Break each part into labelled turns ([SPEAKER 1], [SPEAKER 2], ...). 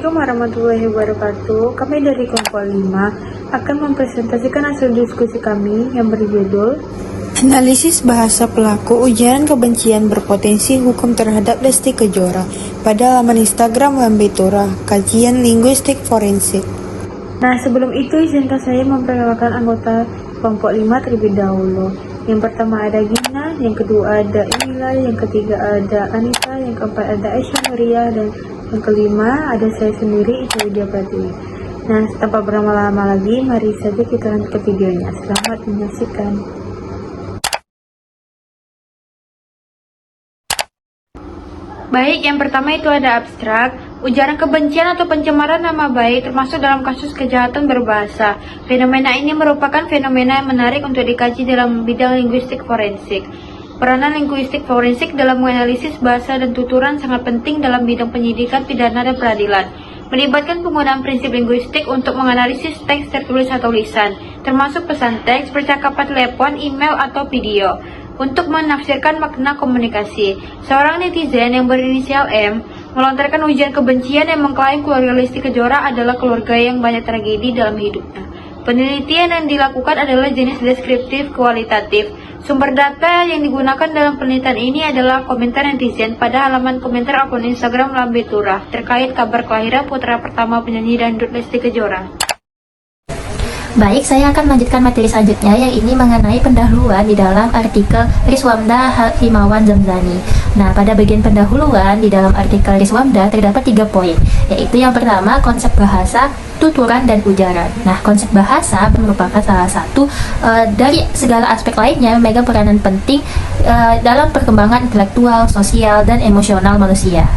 [SPEAKER 1] Assalamualaikum warahmatullahi wabarakatuh. Kami dari kelompok 5 akan mempresentasikan hasil diskusi kami yang berjudul
[SPEAKER 2] Analisis bahasa pelaku ujaran kebencian berpotensi hukum terhadap Lesti Kejora pada laman Instagram Lambe Tura, kajian linguistik forensik.
[SPEAKER 1] Nah, sebelum itu izinkan saya memperkenalkan anggota kelompok 5 terlebih dahulu. Yang pertama ada Gina, yang kedua ada Emila, yang ketiga ada Anita, yang keempat ada Aisyah Nuria, dan yang kelima ada saya sendiri, Ica Widya Pratiwi. Nah, tanpa berlama-lama lagi, mari saja kita lanjut ke videonya. Selamat menyaksikan. Baik, yang pertama itu ada abstrak. Ujaran kebencian atau pencemaran nama baik termasuk dalam kasus kejahatan berbahasa. Fenomena ini merupakan fenomena yang menarik untuk dikaji dalam bidang linguistik forensik. Peranan linguistik forensik dalam menganalisis bahasa dan tuturan sangat penting dalam bidang penyidikan, pidana, dan peradilan. Melibatkan penggunaan prinsip linguistik untuk menganalisis teks tertulis atau lisan, termasuk pesan teks, percakapan telepon, email, atau video, untuk menafsirkan makna komunikasi. Seorang netizen yang berinisial M melontarkan ujian kebencian yang mengklaim keluarga Lesti Kejora adalah keluarga yang banyak tragedi dalam hidupnya. Penelitian yang dilakukan adalah jenis deskriptif kualitatif. Sumber data yang digunakan dalam penelitian ini adalah komentar netizen pada halaman komentar akun Instagram Lambe Tura terkait kabar kelahiran putra pertama penyanyi dangdut Lesti Kejora.
[SPEAKER 3] Baik, saya akan melanjutkan materi selanjutnya yang ini mengenai pendahuluan di dalam artikel Rizwamda Himawan Zamzani. Nah, pada bagian pendahuluan di dalam artikel Rizwamda terdapat 3 poin, yaitu yang pertama konsep bahasa, tuturan, dan ujaran. Nah, konsep bahasa merupakan salah satu dari segala aspek lainnya memegang peranan penting dalam perkembangan intelektual, sosial, dan emosional manusia.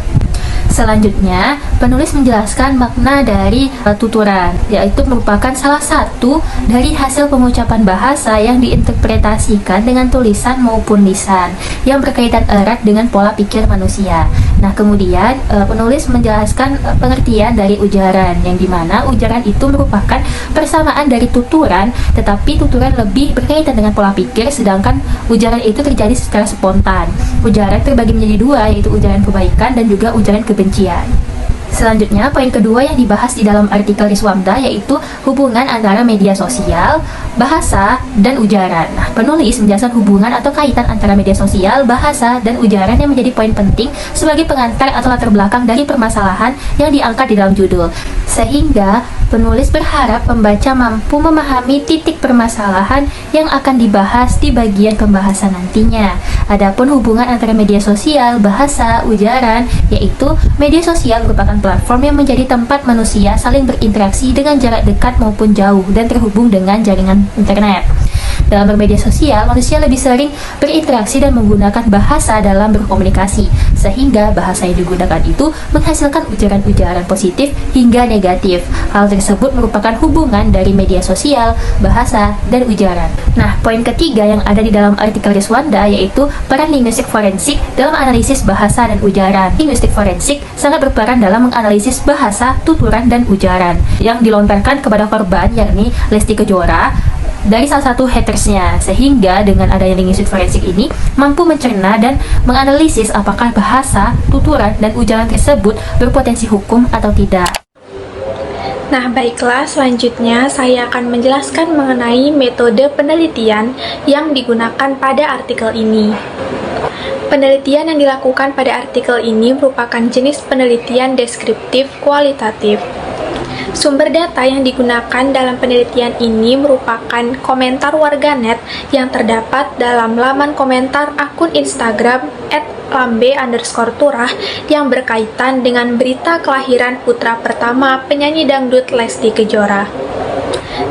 [SPEAKER 3] Selanjutnya, penulis menjelaskan makna dari tuturan, yaitu merupakan salah satu dari hasil pengucapan bahasa yang diinterpretasikan dengan tulisan maupun lisan, yang berkaitan erat dengan pola pikir manusia. Nah, kemudian penulis menjelaskan pengertian dari ujaran, yang dimana ujaran itu merupakan persamaan dari tuturan, tetapi tuturan lebih berkaitan dengan pola pikir, sedangkan ujaran itu terjadi secara spontan. Ujaran terbagi menjadi 2, yaitu ujaran kebaikan dan juga ujaran kebencian. Selanjutnya, poin kedua yang dibahas di dalam artikel Rizwamda yaitu hubungan antara media sosial, bahasa, dan ujaran. Nah, penulis menjelaskan hubungan atau kaitan antara media sosial, bahasa, dan ujaran yang menjadi poin penting sebagai pengantar atau latar belakang dari permasalahan yang diangkat di dalam judul. Sehingga, penulis berharap pembaca mampu memahami titik permasalahan yang akan dibahas di bagian pembahasan nantinya. Adapun hubungan antara media sosial, bahasa, ujaran, yaitu media sosial merupakan platform yang menjadi tempat manusia saling berinteraksi dengan jarak dekat maupun jauh dan terhubung dengan jaringan internet. Dalam bermedia sosial, manusia lebih sering berinteraksi dan menggunakan bahasa dalam berkomunikasi, sehingga bahasa yang digunakan itu menghasilkan ujaran-ujaran positif hingga negatif. Hal tersebut merupakan hubungan dari media sosial, bahasa, dan ujaran. Nah, poin ketiga yang ada di dalam artikel Rizwamda yaitu peran linguistik forensik dalam analisis bahasa dan ujaran. Linguistik forensik sangat berperan dalam menganalisis bahasa, tuturan, dan ujaran yang dilontarkan kepada korban, yakni Lesti Kejora, dari salah satu hatersnya, sehingga dengan adanya linguistik forensik ini mampu mencerna dan menganalisis apakah bahasa, tuturan, dan ujaran tersebut berpotensi hukum atau tidak.
[SPEAKER 4] Nah, baiklah, selanjutnya saya akan menjelaskan mengenai metode penelitian yang digunakan pada artikel ini. Penelitian yang dilakukan pada artikel ini merupakan jenis penelitian deskriptif kualitatif. Sumber data yang digunakan dalam penelitian ini merupakan komentar warganet yang terdapat dalam laman komentar akun Instagram @lambe_turah yang berkaitan dengan berita kelahiran putra pertama penyanyi dangdut Lesti Kejora.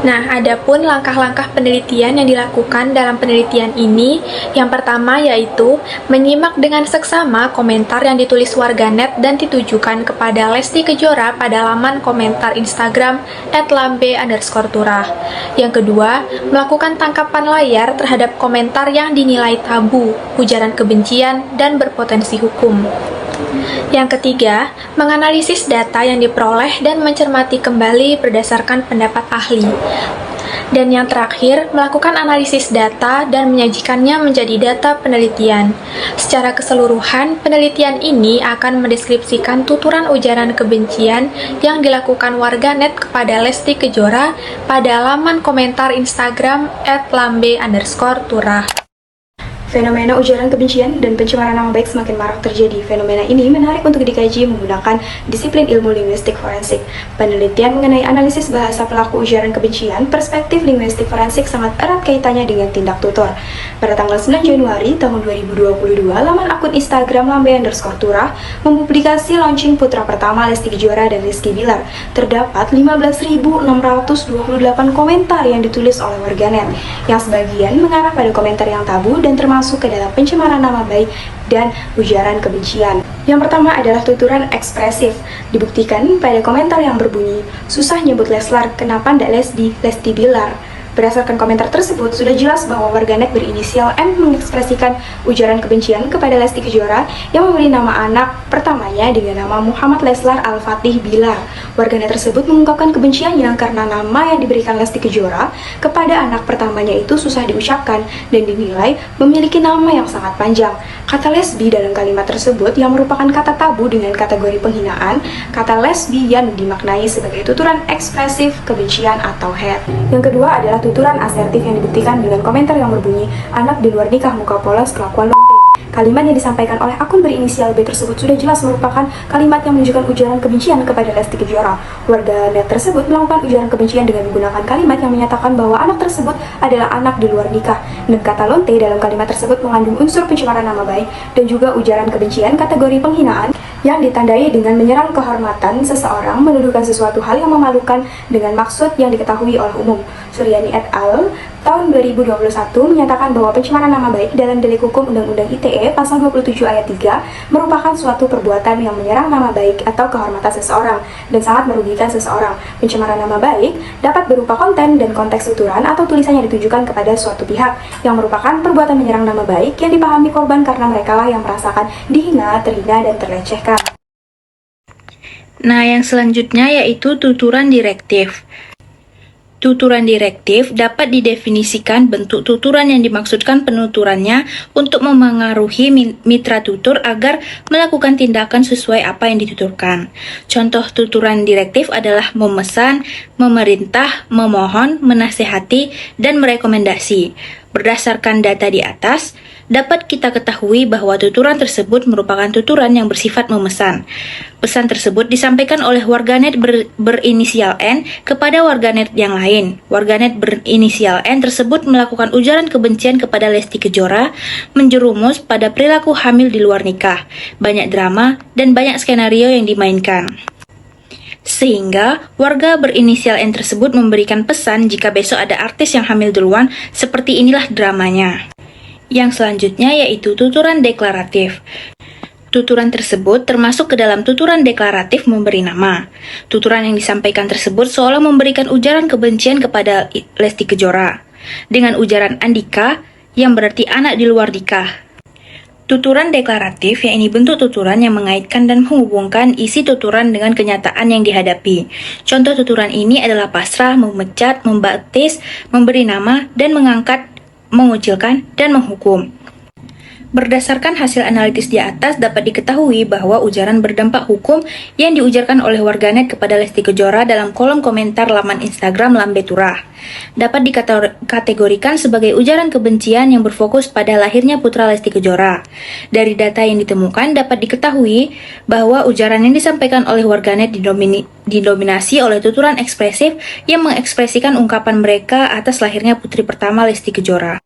[SPEAKER 4] Nah, adapun langkah-langkah penelitian yang dilakukan dalam penelitian ini, yang pertama yaitu menyimak dengan seksama komentar yang ditulis warganet dan ditujukan kepada Lesti Kejora pada laman komentar Instagram @lambe_turah. Yang kedua, melakukan tangkapan layar terhadap komentar yang dinilai tabu, ujaran kebencian, dan berpotensi hukum. Yang ketiga, menganalisis data yang diperoleh dan mencermati kembali berdasarkan pendapat ahli. Dan yang terakhir, melakukan analisis data dan menyajikannya menjadi data penelitian. Secara keseluruhan, penelitian ini akan mendeskripsikan tuturan ujaran kebencian yang dilakukan warganet kepada Lesti Kejora pada laman komentar Instagram @lambe_turah.
[SPEAKER 5] Fenomena ujaran kebencian dan pencemaran nama baik semakin marak terjadi. Fenomena ini menarik untuk dikaji menggunakan disiplin ilmu linguistik forensik. Penelitian mengenai analisis bahasa pelaku ujaran kebencian, perspektif linguistik forensik sangat erat kaitannya dengan tindak tutor. Pada tanggal 9 Januari tahun 2022, laman akun Instagram lambe_turah mempublikasi launching putra pertama Lesti Kejora dan Rizky Bilar. Terdapat 15.628 komentar yang ditulis oleh warganet, yang sebagian mengarah pada komentar yang tabu dan termasuk ke dalam pencemaran nama baik dan ujaran kebencian. Yang pertama adalah tuturan ekspresif. Dibuktikan pada komentar yang berbunyi, "Susah nyebut Leslar, kenapa ndak Lesti Bilar?" Berdasarkan komentar tersebut, sudah jelas bahwa warganet berinisial M mengekspresikan ujaran kebencian kepada Lesti Kejora yang memberi nama anak pertamanya dengan nama Muhammad Leslar Al-Fatih Bilar. Warganet tersebut mengungkapkan kebenciannya karena nama yang diberikan Lesti Kejora kepada anak pertamanya itu susah diucapkan dan dinilai memiliki nama yang sangat panjang. Kata lesbi dalam kalimat tersebut yang merupakan kata tabu dengan kategori penghinaan, kata lesbian dimaknai sebagai tuturan ekspresif kebencian atau hate. Yang kedua adalah tuturan asertif yang dibuktikan dengan komentar yang berbunyi, "Anak di luar nikah muka polos kelakuan lonte." Kalimat yang disampaikan oleh akun berinisial B tersebut sudah jelas merupakan kalimat yang menunjukkan ujaran kebencian kepada Lesti Kejora. Warganet tersebut melakukan ujaran kebencian dengan menggunakan kalimat yang menyatakan bahwa anak tersebut adalah anak di luar nikah. Dan kata lonte dalam kalimat tersebut mengandung unsur pencemaran nama baik dan juga ujaran kebencian kategori penghinaan yang ditandai dengan menyerang kehormatan seseorang, menuduhkan sesuatu hal yang memalukan dengan maksud yang diketahui oleh umum. Suryani et al. Tahun 2021 menyatakan bahwa pencemaran nama baik dalam delik hukum Undang-Undang ITE pasal 27 ayat 3 merupakan suatu perbuatan yang menyerang nama baik atau kehormatan seseorang dan sangat merugikan seseorang. Pencemaran nama baik dapat berupa konten dan konteks tuturan atau tulisan yang ditujukan kepada suatu pihak yang merupakan perbuatan menyerang nama baik yang dipahami korban karena merekalah yang merasakan dihina, terhina, dan terlecehkan.
[SPEAKER 1] Nah, yang selanjutnya yaitu tuturan direktif. Tuturan direktif dapat didefinisikan bentuk tuturan yang dimaksudkan penuturannya untuk memengaruhi mitra tutur agar melakukan tindakan sesuai apa yang dituturkan. Contoh tuturan direktif adalah memesan, memerintah, memohon, menasehati, dan merekomendasi. Berdasarkan data di atas, dapat kita ketahui bahwa tuturan tersebut merupakan tuturan yang bersifat memesan. Pesan tersebut disampaikan oleh warganet berinisial N kepada warganet yang lain. Warganet berinisial N tersebut melakukan ujaran kebencian kepada Lesti Kejora, menjerumus pada perilaku hamil di luar nikah, banyak drama, dan banyak skenario yang dimainkan. Sehingga warga berinisial N tersebut memberikan pesan jika besok ada artis yang hamil duluan, seperti inilah dramanya. Yang selanjutnya yaitu tuturan deklaratif. Tuturan tersebut termasuk ke dalam tuturan deklaratif memberi nama. Tuturan yang disampaikan tersebut seolah memberikan ujaran kebencian kepada Lesti Kejora dengan ujaran Andika yang berarti anak di luar nikah. Tuturan deklaratif yang ini bentuk tuturan yang mengaitkan dan menghubungkan isi tuturan dengan kenyataan yang dihadapi. Contoh tuturan ini adalah pasrah, memecat, membaptis, memberi nama, dan mengangkat, mengucilkan, dan menghukum. Berdasarkan hasil analitis di atas dapat diketahui bahwa ujaran berdampak hukum yang diujarkan oleh warganet kepada Lesti Kejora dalam kolom komentar laman Instagram lambe_turah dapat dikategorikan sebagai ujaran kebencian yang berfokus pada lahirnya putra Lesti Kejora. Dari data yang ditemukan dapat diketahui bahwa ujaran yang disampaikan oleh warganet didominasi oleh tuturan ekspresif yang mengekspresikan ungkapan mereka atas lahirnya putri pertama Lesti Kejora.